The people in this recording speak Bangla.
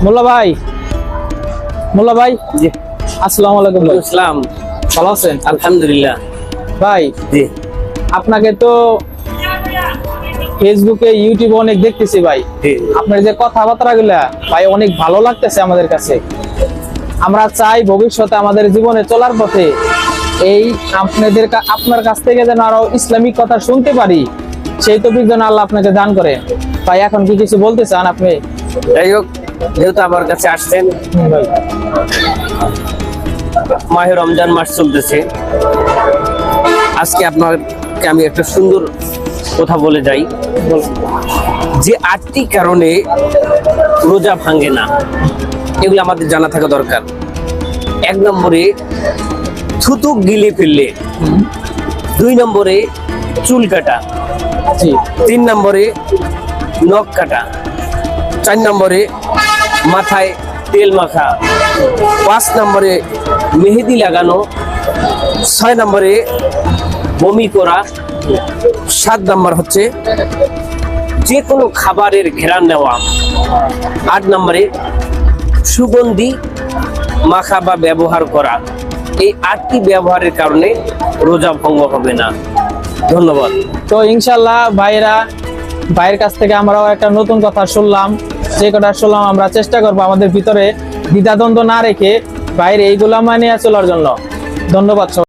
মোল্লা ভাই, মোল্লা ভাই, জি আসসালামু আলাইকুম ভাই। আসসালাম। ভালো আছেন? আলহামদুলিল্লাহ। ভাই জি আপনাকে তো ফেসবুকে ইউটিউবে অনেক দেখতেছি ভাই। জি আপনার যে কথাবার্তা গুলা ভাই অনেক ভালো লাগতেছে আমাদের কাছে। আমরা চাই ভবিষ্যতে আমাদের জীবনে চলার পথে এই আপনার কাছ থেকে যেন আরো ইসলামিক কথা শুনতে পারি, সেই তৌফিক যেন আল্লাহ আপনাকে দান করে। ভাই এখন কি কিছু বলতে চান আপনি? যাই হোক, যেহেতু আমার কাছে আসছেন, ভাই মাহে রমজান মাস চলতেছে, আজকে আপনাকে আমি একটা সুন্দর কথা বলে যাই বলুন। যে 8টি কারণে রোজা ভাঙে না, এগুলো আমাদের জানা থাকা দরকার। 1 নম্বরে থুতু গিলে ফেললে, 2 নম্বরে চুল কাটা, জি 3 নম্বরে নখ কাটা, 4 নম্বরে মাথায় তেল মাখা, 5 নম্বরে মেহেদি লাগানো, 6 নম্বরে বমি করা, 7 নম্বর হচ্ছে যে কোনো খাবারের ঘ্রাণ নেওয়া, 8 নম্বরে সুগন্ধি মাখা বা ব্যবহার করা। এই 8টি ব্যবহারের কারণে রোজা ভঙ্গ হবে না। ধন্যবাদ। তো ইনশাল্লাহ ভাইয়ের কাছ থেকে আমরাও একটা নতুন কথা শুনলাম। যে কথা শুনলাম আমরা চেষ্টা করবো আমাদের ভিতরে দ্বিধাদ্বন্দ্ব না রেখে ভাইয়ের এইগুলা মানিয়ে চলার জন্য। ধন্যবাদ সবাই।